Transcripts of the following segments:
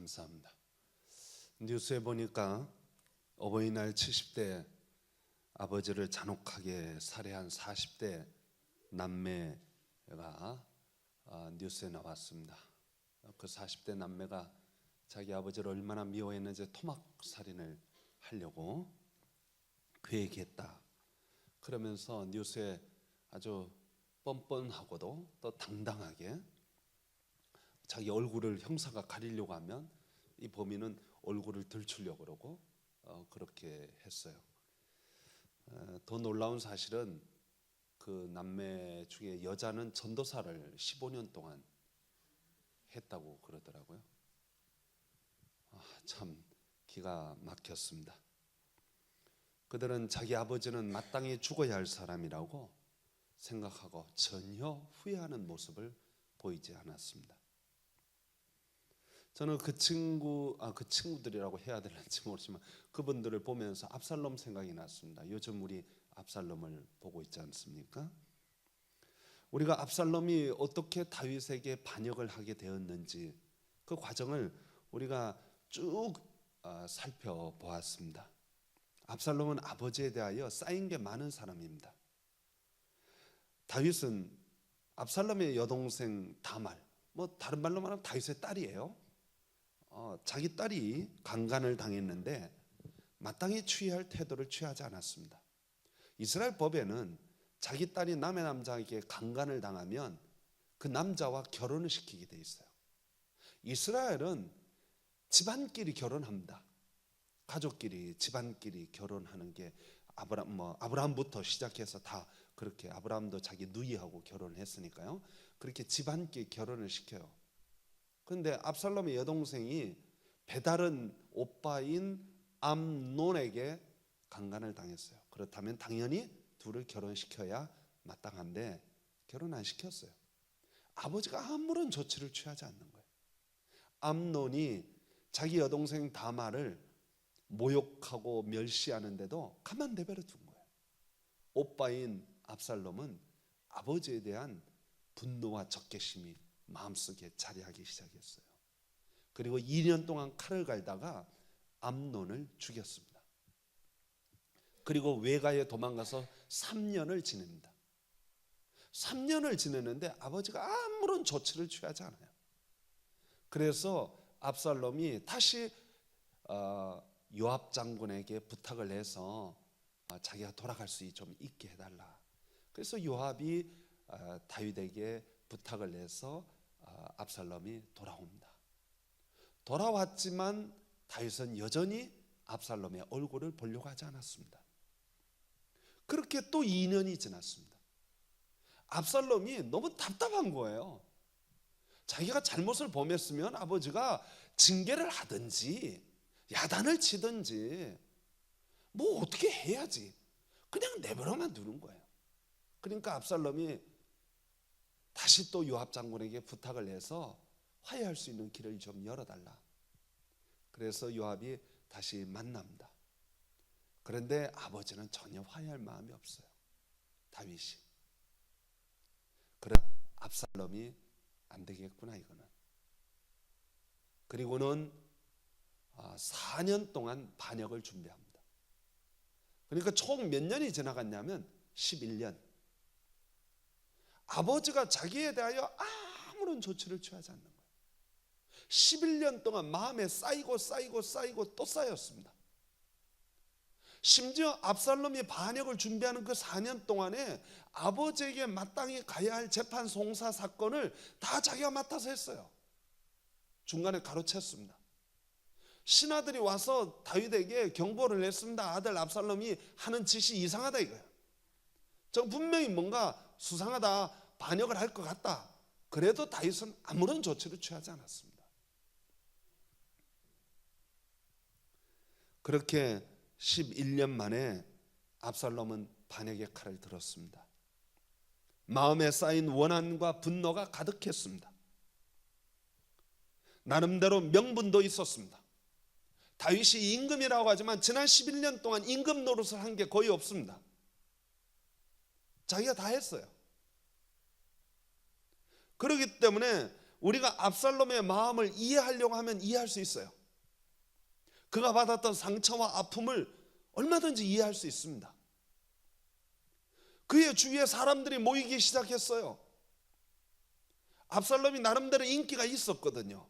감사합니다. 뉴스에 보니까 어버이날 70대 아버지를 잔혹하게 살해한 40대 남매가 뉴스에 나왔습니다. 그 40대 남매가 자기 아버지를 얼마나 미워했는지 토막살인을 하려고 계획했다. 그러면서 뉴스에 아주 뻔뻔하고도 또 당당하게 자기 얼굴을 형사가 가리려고 하면 이 범인은 얼굴을 들추려고 그러고 그렇게 했어요. 더 놀라운 사실은 그 남매 중에 여자는 전도사를 15년 동안 했다고 그러더라고요. 참 기가 막혔습니다. 그들은 자기 아버지는 마땅히 죽어야 할 사람이라고 생각하고 전혀 후회하는 모습을 보이지 않았습니다. 저는 그 친구들이라고 해야 될지 모르지만 그분들을 보면서 압살롬 생각이 났습니다. 요즘 우리 압살롬을 보고 있지 않습니까? 우리가 압살롬이 어떻게 다윗에게 반역을 하게 되었는지 그 과정을 우리가 쭉 살펴보았습니다. 압살롬은 아버지에 대하여 쌓인 게 많은 사람입니다. 다윗은 압살롬의 여동생 다말, 다른 말로 말하면 다윗의 딸이에요. 자기 딸이 강간을 당했는데 마땅히 취할 태도를 취하지 않았습니다. 이스라엘 법에는 자기 딸이 남의 남자에게 강간을 당하면 그 남자와 결혼을 시키게 돼 있어요. 이스라엘은 집안끼리 결혼합니다. 가족끼리 집안끼리 결혼하는 게 아브라함부터 시작해서 다 그렇게 아브라함도 자기 누이하고 결혼을 했으니까요. 그렇게 집안끼리 결혼을 시켜요. 그런데 압살롬의 여동생이 배다른 오빠인 암논에게 강간을 당했어요. 그렇다면 당연히 둘을 결혼시켜야 마땅한데 결혼 안 시켰어요. 아버지가 아무런 조치를 취하지 않는 거예요. 암논이 자기 여동생 다말을 모욕하고 멸시하는데도 가만 내버려 둔 거예요. 오빠인 압살롬은 아버지에 대한 분노와 적개심이 마음속에 자리하기 시작했어요. 그리고 2년 동안 칼을 갈다가 암논을 죽였습니다. 그리고 외가에 도망가서 3년을 지냅니다. 3년을 지내는데 아버지가 아무런 조치를 취하지 않아요. 그래서 압살롬이 다시 요압 장군에게 부탁을 해서 자기가 돌아갈 수 좀 있게 해달라. 그래서 요압이 다윗에게 부탁을 해서 압살롬이 돌아옵니다. 돌아왔지만 다윗은 여전히 압살롬의 얼굴을 보려고 하지 않았습니다. 그렇게 또 2년이 지났습니다. 압살롬이 너무 답답한 거예요. 자기가 잘못을 범했으면 아버지가 징계를 하든지 야단을 치든지 어떻게 해야지. 그냥 내버려만 두는 거예요. 그러니까 압살롬이 다시 또 요압 장군에게 부탁을 해서 화해할 수 있는 길을 좀 열어달라. 그래서 요압이 다시 만납니다. 그런데 아버지는 전혀 화해할 마음이 없어요. 다윗이. 그러나 압살롬이 안 되겠구나 이거는. 그리고는 4년 동안 반역을 준비합니다. 그러니까 총 몇 년이 지나갔냐면 11년. 아버지가 자기에 대하여 아무런 조치를 취하지 않는 거예요. 11년 동안 마음에 쌓이고 또 쌓였습니다. 심지어 압살롬이 반역을 준비하는 그 4년 동안에 아버지에게 마땅히 가야 할 재판 송사 사건을 다 자기가 맡아서 했어요. 중간에 가로챘습니다. 신하들이 와서 다윗에게 경고를 했습니다. 아들 압살롬이 하는 짓이 이상하다 이거예요. 저 분명히 뭔가 수상하다, 반역을 할 것 같다. 그래도 다윗은 아무런 조치를 취하지 않았습니다. 그렇게 11년 만에 압살롬은 반역의 칼을 들었습니다. 마음에 쌓인 원한과 분노가 가득했습니다. 나름대로 명분도 있었습니다. 다윗이 임금이라고 하지만 지난 11년 동안 임금 노릇을 한 게 거의 없습니다. 자기가 다 했어요. 그렇기 때문에 우리가 압살롬의 마음을 이해하려고 하면 이해할 수 있어요. 그가 받았던 상처와 아픔을 얼마든지 이해할 수 있습니다. 그의 주위에 사람들이 모이기 시작했어요. 압살롬이 나름대로 인기가 있었거든요.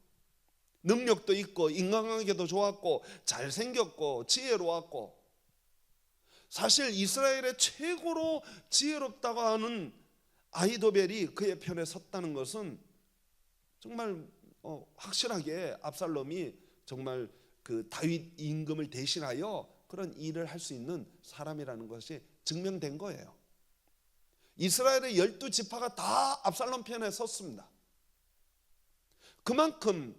능력도 있고 인간관계도 좋았고 잘생겼고 지혜로웠고, 사실 이스라엘의 최고로 지혜롭다고 하는 아히도벨이 그의 편에 섰다는 것은 정말 확실하게 압살롬이 정말 그 다윗 임금을 대신하여 그런 일을 할 수 있는 사람이라는 것이 증명된 거예요. 이스라엘의 12지파가 다 압살롬 편에 섰습니다. 그만큼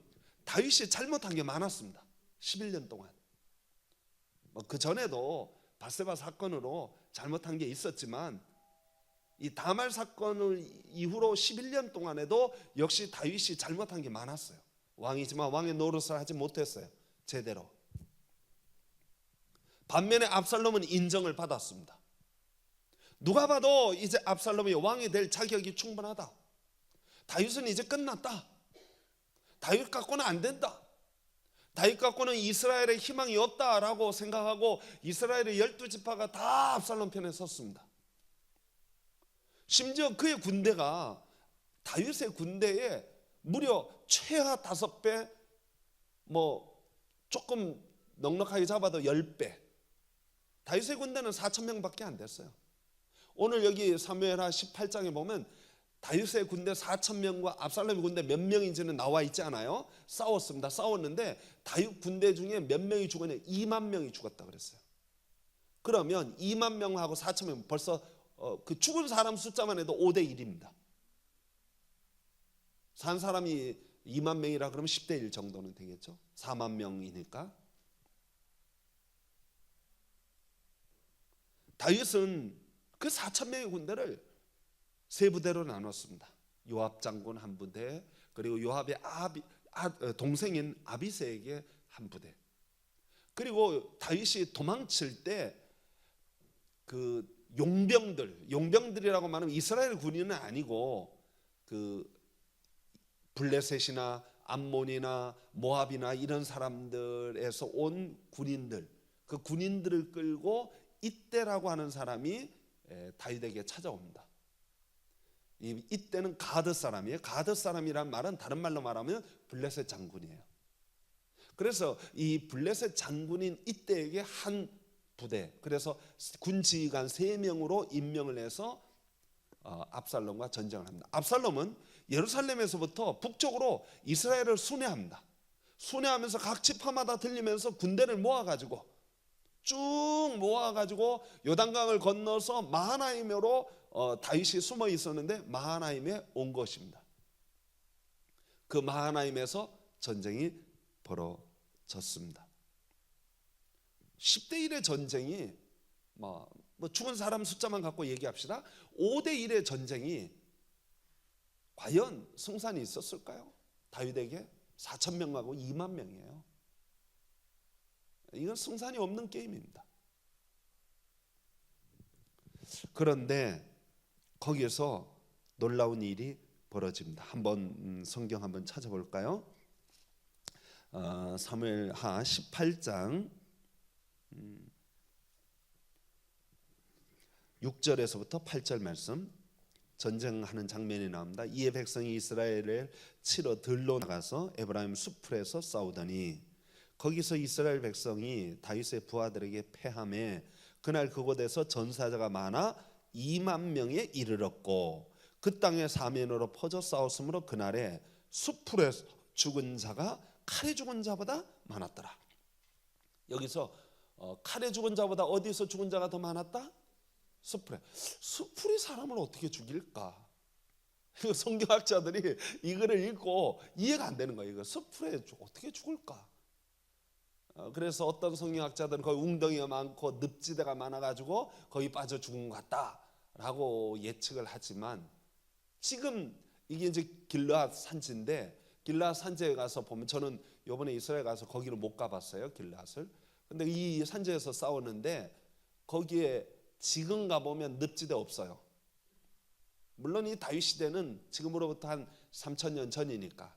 다윗이 잘못한 게 많았습니다. 11년 동안. 그 전에도 바세바 사건으로 잘못한 게 있었지만 이 다말 사건을 이후로 11년 동안에도 역시 다윗이 잘못한 게 많았어요. 왕이지만 왕의 노릇을 하지 못했어요. 제대로. 반면에 압살롬은 인정을 받았습니다. 누가 봐도 이제 압살롬이 왕이 될 자격이 충분하다. 다윗은 이제 끝났다. 다윗 갖고는 안 된다. 다윗 갖고는 이스라엘의 희망이 없다라고 생각하고 이스라엘의 12지파가 다 압살롬 편에 섰습니다. 심지어 그의 군대가 다윗의 군대에 무려 최하 5배, 조금 넉넉하게 잡아도 10배. 다윗의 군대는 4,000명밖에 안 됐어요. 오늘 여기 사무엘하 18장에 보면 다윗의 군대 4,000명과 압살롬의 군대 몇 명인지는 나와 있지 않아요. 싸웠습니다. 싸웠는데 다윗 군대 중에 몇 명이 죽었냐? 2만 명이 죽었다 그랬어요. 그러면 2만 명하고 4,000명 벌써 그 죽은 사람 숫자만 해도 5대 1입니다. 산 사람이 2만 명이라 그러면 10대 1 정도는 되겠죠. 4만 명이니까. 다윗은 그 4,000명의 군대를 세 부대로 나눴습니다. 요압 장군 한 부대, 그리고 요압의 동생인 아비새에게 한 부대. 그리고 다윗이 도망칠 때 그 용병들이라고 말하면 이스라엘 군인은 아니고 그 블레셋이나 암몬이나 모압이나 이런 사람들에서 온 군인들, 그 군인들을 끌고 이때라고 하는 사람이 다윗에게 찾아옵니다. 이때는 가드 사람이에요. 가드 사람이란 말은 다른 말로 말하면 블레셋 장군이에요. 그래서 이 블레셋 장군인 이때에게 한 부대, 그래서 군 지휘관 3명으로 임명을 해서 압살롬과 전쟁을 합니다. 압살롬은 예루살렘에서부터 북쪽으로 이스라엘을 순회합니다. 순회하면서 각 지파마다 들리면서 군대를 모아가지고 쭉 모아가지고 요단강을 건너서 마하나임으로 다윗이 숨어 있었는데 마하나임에 온 것입니다. 그 마하나임에서 전쟁이 벌어졌습니다. 10대 1의 전쟁이 죽은 사람 숫자만 갖고 얘기합시다. 5대 1의 전쟁이 과연 승산이 있었을까요? 다윗에게 4,000명하고 2만 명이에요. 이건 승산이 없는 게임입니다. 그런데 거기에서 놀라운 일이 벌어집니다. 한번 성경 한번 찾아볼까요? 사무엘하 18장 6절에서부터 8절 말씀, 전쟁하는 장면이 나옵니다. 이에 백성이 이스라엘을 치러 들로 나가서 에브라임 숲풀에서 싸우더니 거기서 이스라엘 백성이 다윗의 부하들에게 패하매 그날 그곳에서 전사자가 많아 2만 명에 이르렀고 그 땅의 사면으로 퍼져 싸웠으므로 그날에 숲풀에서 죽은 자가 칼에 죽은 자보다 많았더라. 여기서 칼에 죽은 자보다 어디서 죽은 자가 더 많았다? 숲풀에. 숲풀이 사람을 어떻게 죽일까? 성경학자들이 이거를 읽고 이해가 안 되는 거예요. 이거 숲풀에 어떻게 죽을까? 그래서 어떤 성경학자들은 거기 웅덩이가 많고 늪지대가 많아가지고 거기 빠져 죽은 것 같다라고 예측을 하지만, 지금 이게 이제 길르앗 산지인데 길르앗 산지에 가서 보면, 저는 이번에 이스라엘 가서 거기를 못 가봤어요, 길르앗을. 근데 이 산지에서 싸웠는데 거기에 지금 가보면 늪지대 없어요. 물론 이 다윗 시대는 지금으로부터 한 3000년 전이니까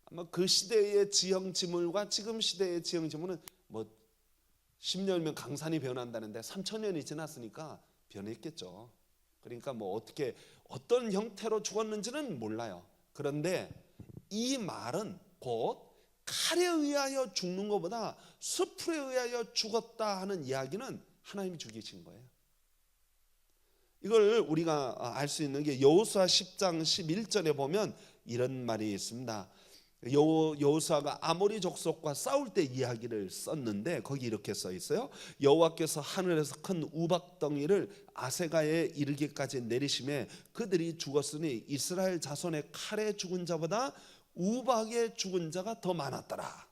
아마 그 시대의 지형지물과 지금 시대의 지형지물은 뭐 10년이면 강산이 변한다는데 3000년이 지났으니까 변했겠죠. 그러니까 뭐 어떻게 어떤 형태로 죽었는지는 몰라요. 그런데 이 말은 곧 칼에 의하여 죽는 것보다 수풀에 의하여 죽었다 하는 이야기는 하나님이 죽이신 거예요. 이걸 우리가 알 수 있는 게 여호수아 10장 11절에 보면 이런 말이 있습니다. 여호수아가 아모리 족속과 싸울 때 이야기를 썼는데 거기 이렇게 써 있어요. 여호와께서 하늘에서 큰 우박덩이를 아세가에 이르기까지 내리심에 그들이 죽었으니 이스라엘 자손의 칼에 죽은 자보다 우박에 죽은 자가 더 많았더라.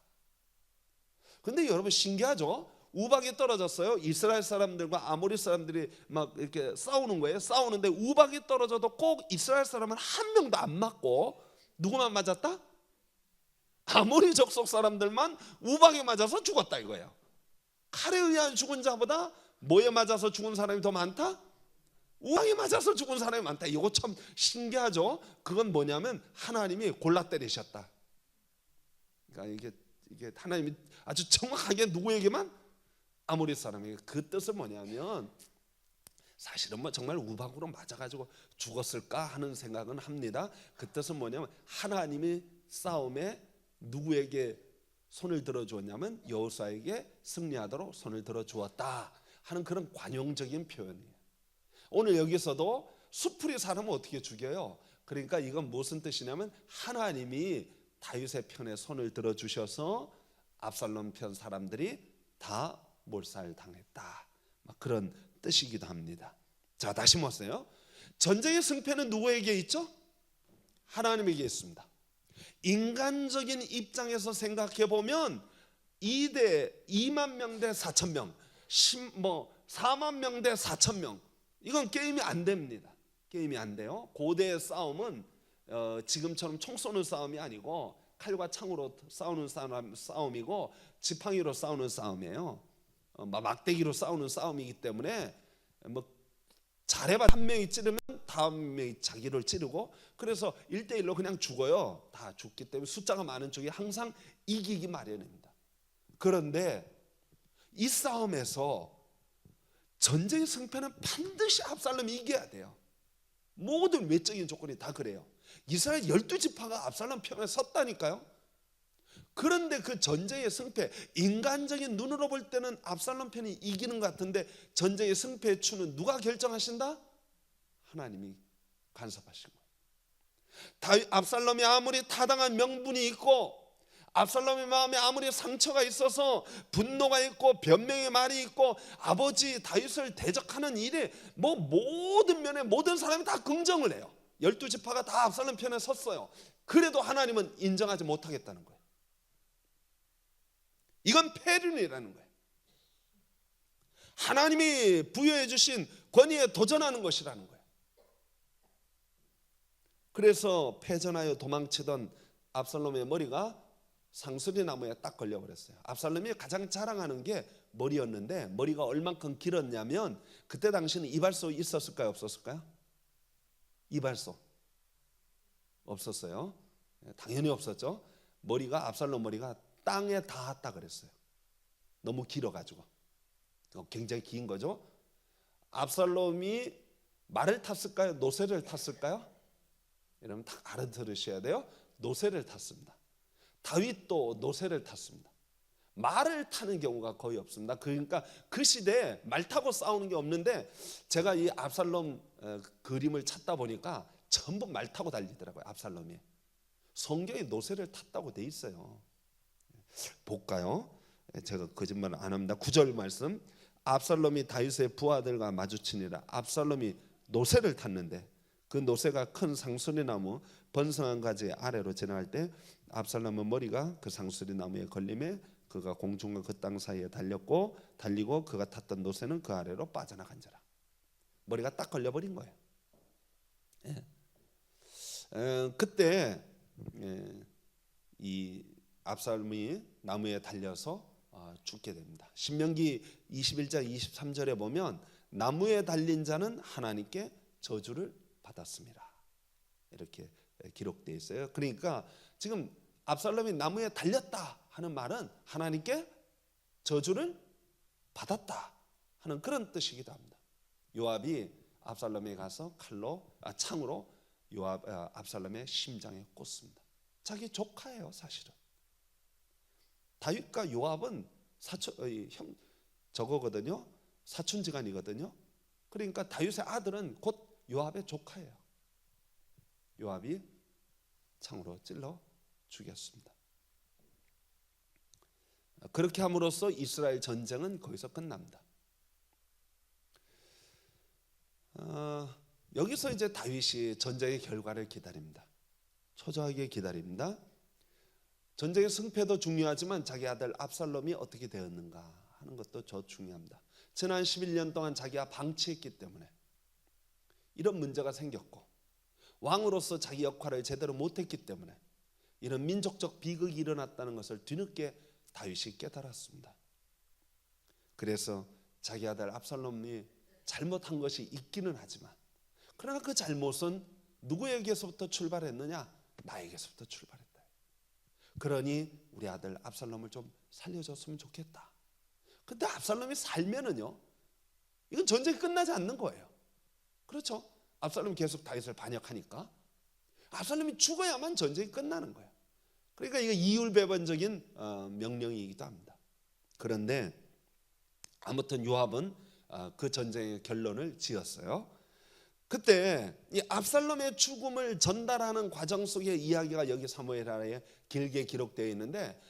근데 여러분 신기하죠? 우박이 떨어졌어요. 이스라엘 사람들과 아모리 사람들이 막 이렇게 싸우는 거예요. 싸우는데 우박이 떨어져도 꼭 이스라엘 사람은 한 명도 안 맞고 누구만 맞았다? 아모리 족속 사람들만 우박에 맞아서 죽었다 이거예요. 칼에 의한 죽은 자보다 뭐에 맞아서 죽은 사람이 더 많다? 우박에 맞아서 죽은 사람이 많다. 이거 참 신기하죠? 그건 뭐냐면 하나님이 골라 때리셨다. 그러니까 이게 하나님이 아주 정확하게 누구에게만? 아모리 사람에게. 그 뜻은 뭐냐면 사실은 뭐 정말 우박으로 맞아가지고 죽었을까 하는 생각은 합니다. 그 뜻은 뭐냐면 하나님이 싸움에 누구에게 손을 들어주었냐면 여호수아에게 승리하도록 손을 들어주었다 하는 그런 관용적인 표현이에요. 오늘 여기서도 수풀이 사람을 어떻게 죽여요? 그러니까 이건 무슨 뜻이냐면 하나님이 다윗의 편에 손을 들어주셔서 압살롬 편 사람들이 다 몰살당했다, 그런 뜻이기도 합니다. 자, 다시 보세요. 전쟁의 승패는 누구에게 있죠? 하나님에게 있습니다. 인간적인 입장에서 생각해 보면 2만 명 대 4천 명, 4만 명 대 4천 명, 이건 게임이 안 됩니다. 게임이 안 돼요. 고대의 싸움은 지금처럼 총 쏘는 싸움이 아니고 칼과 창으로 싸우는 싸움이고 지팡이로 싸우는 싸움이에요. 막대기로 싸우는 싸움이기 때문에 뭐 잘해봐 한 명이 찌르면 다음 명이 자기를 찌르고 그래서 1대1로 그냥 죽어요. 다 죽기 때문에 숫자가 많은 쪽이 항상 이기기 마련입니다. 그런데 이 싸움에서 전쟁의 승패는 반드시 압살롬이 이겨야 돼요. 모든 외적인 조건이 다 그래요. 이스라엘 12지파가 압살롬 편에 섰다니까요. 그런데 그 전쟁의 승패, 인간적인 눈으로 볼 때는 압살롬 편이 이기는 것 같은데 전쟁의 승패의 추는 누가 결정하신다? 하나님이 간섭하신 거예요. 압살롬이 아무리 타당한 명분이 있고 압살롬의 마음에 아무리 상처가 있어서 분노가 있고 변명의 말이 있고 아버지 다윗을 대적하는 일에 뭐 모든 면에 모든 사람이 다 긍정을 해요. 12지파가 다 압살롬 편에 섰어요. 그래도 하나님은 인정하지 못하겠다는 거예요. 이건 패륜이라는 거예요. 하나님이 부여해 주신 권위에 도전하는 것이라는 거예요. 그래서 패전하여 도망치던 압살롬의 머리가 상수리 나무에 딱 걸려버렸어요. 압살롬이 가장 자랑하는 게 머리였는데 머리가 얼만큼 길었냐면 그때 당시는 이발소 있었을까요? 없었을까요? 이발소 없었어요. 당연히 없었죠. 머리가 압살롬 머리가 땅에 닿았다 그랬어요. 너무 길어가지고 굉장히 긴 거죠. 압살롬이 말을 탔을까요? 노새를 탔을까요? 여러분 다 알아들으셔야 돼요. 노새를 탔습니다. 다윗도 노새를 탔습니다. 말을 타는 경우가 거의 없습니다. 그러니까 그 시대에 말 타고 싸우는 게 없는데 제가 이 압살롬 그림을 찾다 보니까 전부 말 타고 달리더라고요. 압살롬이. 성경에 노새를 탔다고 돼 있어요. 볼까요? 제가 거짓말 안 합니다. 9절 말씀. 압살롬이 다윗의 부하들과 마주치니라. 압살롬이 노새를 탔는데 그 노새가 큰 상수리 나무 번성한 가지 아래로 지나갈 때 압살롬의 머리가 그 상수리 나무에 걸림에 그가 공중과 그 땅 사이에 달리고 그가 탔던 노새는 그 아래로 빠져나간지라. 머리가 딱 걸려버린 거예요. 그때 이 압살롬이 나무에 달려서 죽게 됩니다. 신명기 21장 23절에 보면 나무에 달린 자는 하나님께 저주를 받았습니다. 이렇게 기록되어 있어요. 그러니까 지금 압살롬이 나무에 달렸다 하는 말은 하나님께 저주를 받았다 하는 그런 뜻이기도 합니다. 요압이 압살롬에 가서 창으로 압살롬의 심장에 꽂습니다. 자기 조카예요, 사실은. 다윗과 요압은 저거거든요. 사촌지간이거든요. 그러니까 다윗의 아들은 곧 요압의 조카예요. 요압이 창으로 찔러 죽였습니다. 그렇게 함으로써 이스라엘 전쟁은 거기서 끝납니다. 여기서 이제 다윗이 전쟁의 결과를 기다립니다. 초조하게 기다립니다. 전쟁의 승패도 중요하지만 자기 아들 압살롬이 어떻게 되었는가 하는 것도 중요합니다. 지난 11년 동안 자기가 방치했기 때문에 이런 문제가 생겼고, 왕으로서 자기 역할을 제대로 못했기 때문에 이런 민족적 비극이 일어났다는 것을 뒤늦게 다윗이 깨달았습니다. 그래서 자기 아들 압살롬이 잘못한 것이 있기는 하지만, 그러나 그 잘못은 누구에게서부터 출발했느냐? 나에게서부터 출발했다. 그러니 우리 아들 압살롬을 좀 살려줬으면 좋겠다. 근데 압살롬이 살면은요, 이건 전쟁이 끝나지 않는 거예요. 그렇죠? 압살롬이 계속 다윗을 반역하니까 압살롬이 죽어야만 전쟁이 끝나는 거예요. 그러니까 이거 이율배반적인 명령이기도 합니다. 그런데 아무튼 요압은 그 전쟁의 결론을 지었어요. 그때 이 압살롬의 죽음을 전달하는 과정 속의 이야기가 여기 사무엘하에 길게 기록되어 있는데,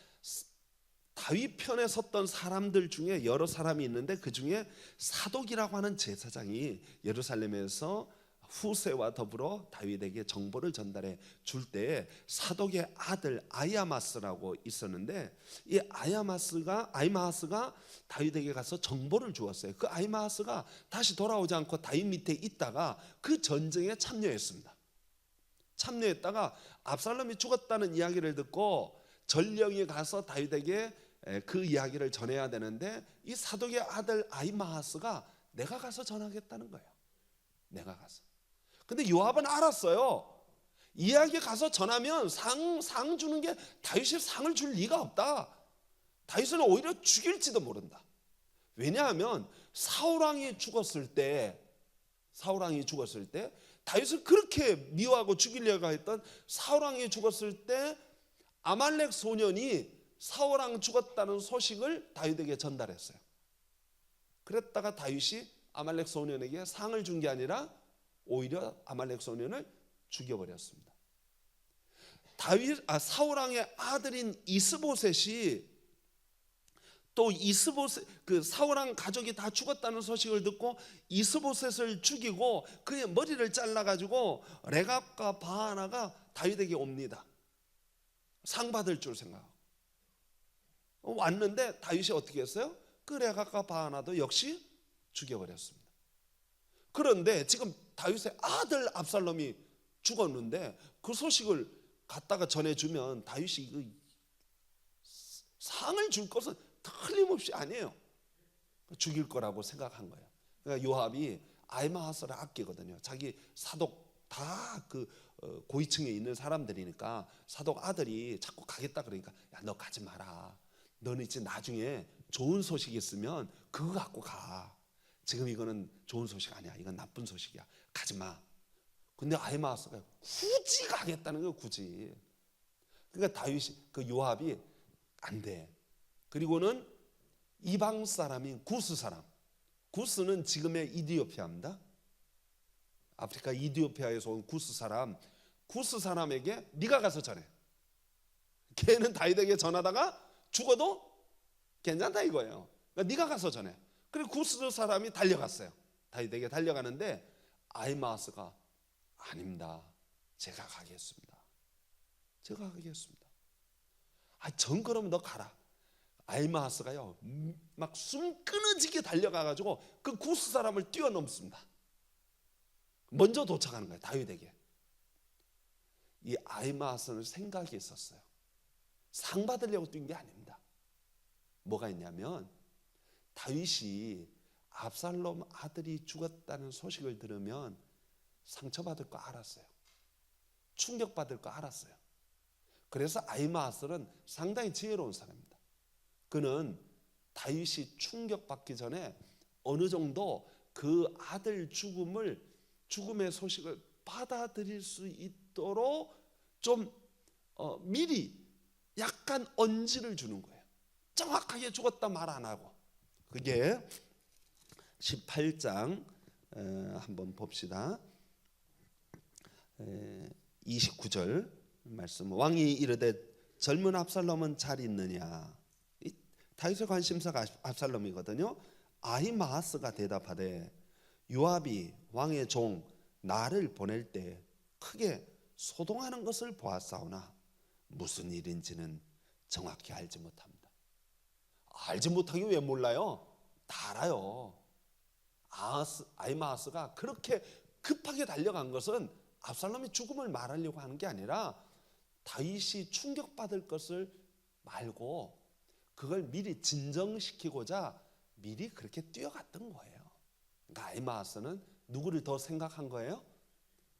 다윗 편에 섰던 사람들 중에 여러 사람이 있는데 그 중에 사독이라고 하는 제사장이 예루살렘에서 후세와 더불어 다윗에게 정보를 전달해 줄 때 사독의 아들 아히마스라고 있었는데, 이 아히마스가 다윗에게 가서 정보를 주었어요. 그 아히마스가 다시 돌아오지 않고 다윗 밑에 있다가 그 전쟁에 참여했다가 압살롬이 죽었다는 이야기를 듣고 전령이 가서 다윗에게 그 이야기를 전해야 되는데, 이 사독의 아들 아히마스가 내가 가서 전하겠다는 거예요. 내가 가서. 근데 요압은 알았어요. 이야기 가서 전하면 상 주는 게, 다윗이 상을 줄 리가 없다. 다윗은 오히려 죽일지도 모른다. 왜냐하면 사울왕이 죽었을 때 다윗을 그렇게 미워하고 죽이려고 했던 사울왕이 죽었을 때 아말렉 소년이 사울왕 죽었다는 소식을 다윗에게 전달했어요. 그랬다가 다윗이 아말렉 소년에게 상을 준 게 아니라 오히려 아말렉 소년을 죽여버렸습니다. 사울왕의 아들인 이스보셋이 또 그 사울왕 가족이 다 죽었다는 소식을 듣고 이스보셋을 죽이고 그의 머리를 잘라가지고 레갑과 바하나가 다윗에게 옵니다. 상 받을 줄 생각하고 왔는데 다윗이 어떻게 했어요? 그 레갑과 바하나도 역시 죽여버렸습니다. 그런데 지금 다윗의 아들 압살롬이 죽었는데 그 소식을 갖다가 전해주면 다윗이 상을 줄 것은 틀림없이 아니에요. 죽일 거라고 생각한 거예요. 그러니까 요압이 아히마아스를 아끼거든요. 자기 사독 다 그 고위층에 있는 사람들이니까 사독 아들이 자꾸 가겠다 그러니까, 야, 너 가지 마라. 너는 이제 나중에 좋은 소식 있으면 그거 갖고 가. 지금 이거는 좋은 소식 아니야. 이건 나쁜 소식이야. 가지 마. 근데 아히마아스가 굳이 가겠다는 거예요. 굳이. 그러니까 그 요압이 안 돼. 그리고는 이방 사람인 구스 사람. 구스는 지금의 이디오피아입니다. 아프리카 이디오피아에서 온 구스 사람에게 네가 가서 전해. 걔는 다윗에게 전하다가 죽어도 괜찮다 이거예요. 그러니까 네가 가서 전해. 그리고 구스 사람이 달려갔어요. 다윗에게 달려가는데 아히마아스가 아닙니다. 제가 가겠습니다. 전 그러면 너 가라. 아히마아스가요 막 숨 끊어지게 달려가가지고 그 구스 사람을 뛰어넘습니다. 먼저 도착하는 거예요. 다윗에게. 이 아히마아스는 생각이 있었어요. 상 받으려고 뛴 게 아닙니다. 뭐가 있냐면 다윗이 압살롬 아들이 죽었다는 소식을 들으면 상처받을 거 알았어요. 충격받을 거 알았어요. 그래서 아히마아스는 상당히 지혜로운 사람입니다. 그는 다윗이 충격받기 전에 어느 정도 그 아들 죽음의 소식을 받아들일 수 있도록 좀 미리 약간 언지를 주는 거예요. 정확하게 죽었다 말 안 하고. 그게 18장 한번 봅시다. 29절 말씀. 왕이 이르되 젊은 압살롬은 잘 있느냐. 다윗의 관심사가 압살롬이거든요. 아히마아스가 대답하되 요압이 왕의 종 나를 보낼 때 크게 소동하는 것을 보았사오나 무슨 일인지는 정확히 알지 못합니다. 알지 못하기 왜 몰라요? 다 알아요. 아히마아스가 그렇게 급하게 달려간 것은 압살롬의 죽음을 말하려고 하는 게 아니라 다윗이 충격받을 것을 말고 그걸 미리 진정시키고자 미리 그렇게 뛰어갔던 거예요. 그러니까 아히마아스는 누구를 더 생각한 거예요?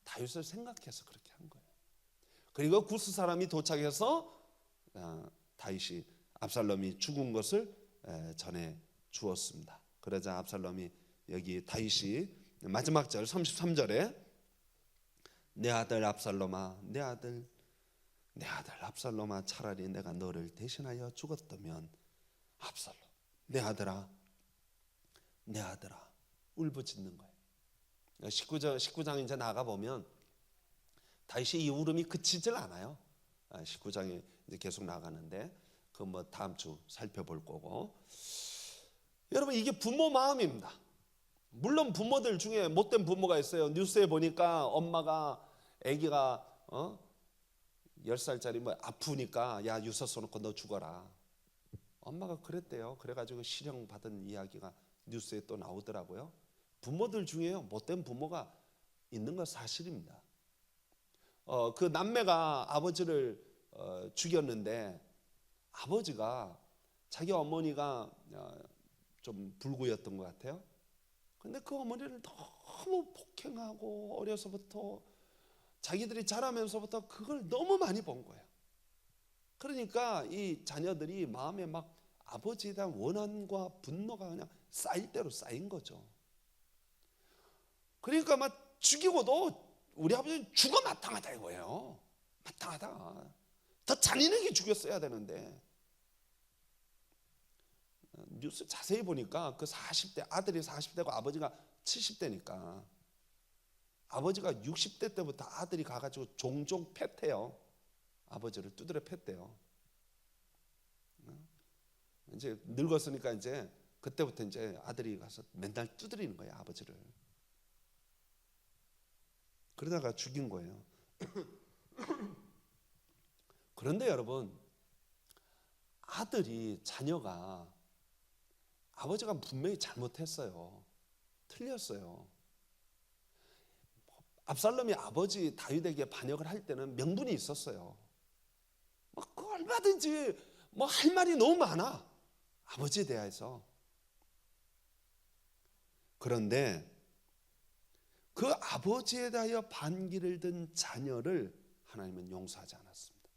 다윗을 생각해서 그렇게 한 거예요. 그리고 구스 사람이 도착해서 다윗이 압살롬이 죽은 것을 전해 주었습니다. 그러자 압살롬이 여기 다윗이 마지막 절 33절에 내 아들 압살롬아, 내 아들 압살롬아, 차라리 내가 너를 대신하여 죽었다면 압살롬, 내 아들아 울부짖는 거예요. 19장 이제 나가 보면 다윗이 이 울음이 그치질 않아요. 19장에 이제 계속 나가는데 그 뭐 다음 주 살펴볼 거고. 여러분 이게 부모 마음입니다. 물론 부모들 중에 못된 부모가 있어요. 뉴스에 보니까 엄마가 아기가 10살짜리 뭐 아프니까 야 유서 써놓고 너 죽어라. 엄마가 그랬대요. 그래가지고 실형 받은 이야기가 뉴스에 또 나오더라고요. 부모들 중에요 못된 부모가 있는 건 사실입니다. 그 남매가 아버지를 죽였는데 아버지가 자기 어머니가 좀 불구였던 것 같아요. 근데 그 어머니를 너무 폭행하고 어려서부터 자기들이 자라면서부터 그걸 너무 많이 본 거예요. 그러니까 이 자녀들이 마음에 막 아버지에 대한 원한과 분노가 그냥 쌓일 대로 쌓인 거죠. 그러니까 막 죽이고도 우리 아버지는 죽어 마땅하다 이거예요. 마땅하다. 더 잔인하게 죽였어야 되는데. 뉴스 자세히 보니까 그 40대 아들이 40대고 아버지가 70대니까 아버지가 60대 때부터 아들이 가가지고 종종 팼대요. 아버지를 두드려 팼대요. 이제 늙었으니까 이제 그때부터 이제 아들이 가서 맨날 두드리는 거예요, 아버지를. 그러다가 죽인 거예요. 그런데 여러분, 자녀가 아버지가 분명히 잘못했어요. 틀렸어요. 압살롬이 아버지 다윗에게 반역을 할 때는 명분이 있었어요. 그 얼마든지 할 말이 너무 많아. 아버지에 대해서. 그런데 그 아버지에 대하여 반기를 든 자녀를 하나님은 용서하지 않았습니다.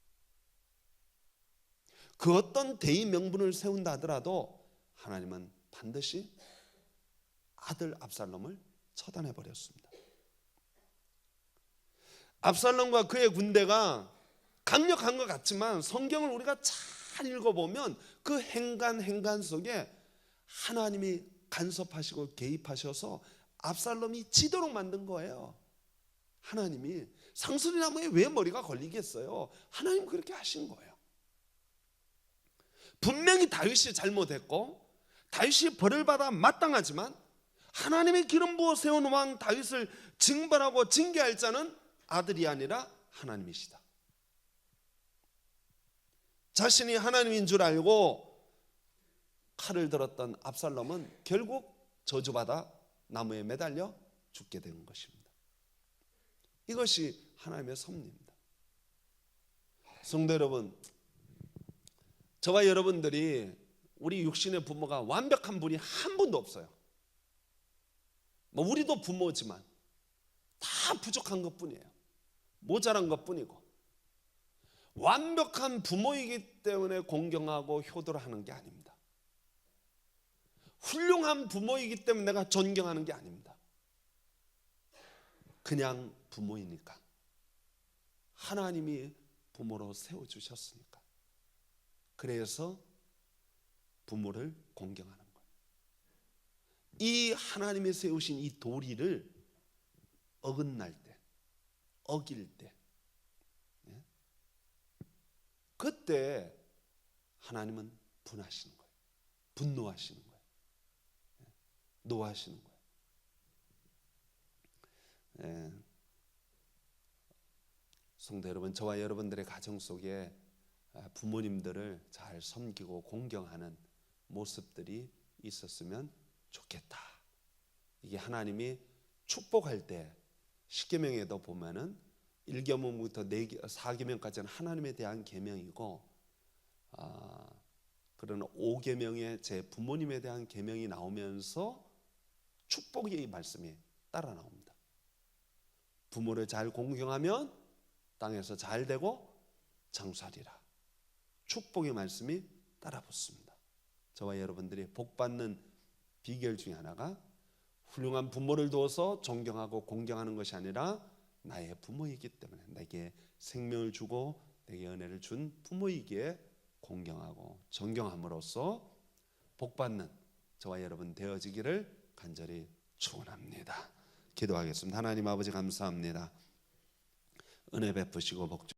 그 어떤 대의 명분을 세운다 하더라도 하나님은 반드시 아들 압살롬을 처단해 버렸습니다. 압살롬과 그의 군대가 강력한 것 같지만 성경을 우리가 잘 읽어보면 그 행간 속에 하나님이 간섭하시고 개입하셔서 압살롬이 지도록 만든 거예요. 하나님이 상수리 나무에 왜 머리가 걸리겠어요? 하나님 그렇게 하신 거예요. 분명히 다윗이 잘못했고 다윗이 벌을 받아 마땅하지만 하나님의 기름 부어 세운 왕 다윗을 징벌하고 징계할 자는 아들이 아니라 하나님이시다. 자신이 하나님인 줄 알고 칼을 들었던 압살롬은 결국 저주받아 나무에 매달려 죽게 된 것입니다. 이것이 하나님의 섭리입니다. 성도 여러분, 저와 여러분들이 우리 육신의 부모가 완벽한 분이 한 분도 없어요. 우리도 부모지만 다 부족한 것뿐이에요. 모자란 것뿐이고, 완벽한 부모이기 때문에 공경하고 효도를 하는 게 아닙니다. 훌륭한 부모이기 때문에 내가 존경하는 게 아닙니다. 그냥 부모이니까, 하나님이 부모로 세워주셨으니까, 그래서 부모를 공경하는 거예요. 이 하나님이 세우신 이 도리를 어긋날 때, 어길 때, 그때 하나님은 분하시는 거예요. 분노하시는 거예요. 노하시는 거예요. 성도 여러분, 저와 여러분들의 가정 속에 부모님들을 잘 섬기고 공경하는 모습들이 있었으면 좋겠다. 이게 하나님이 축복할 때 십계명에도 보면은 1계명부터 4계명까지는 하나님에 대한 계명이고, 그런 5계명의 제 부모님에 대한 계명이 나오면서 축복의 말씀이 따라 나옵니다. 부모를 잘 공경하면 땅에서 잘 되고 장수하리라. 축복의 말씀이 따라 붙습니다. 저와 여러분들이 복받는 비결 중에 하나가 훌륭한 부모를 두어서 존경하고 공경하는 것이 아니라 나의 부모이기 때문에, 내게 생명을 주고 내게 은혜를 준 부모이기에 공경하고 존경함으로써 복받는 저와 여러분 되어지기를 간절히 축원합니다. 기도하겠습니다. 하나님 아버지 감사합니다. 은혜 베푸시고 복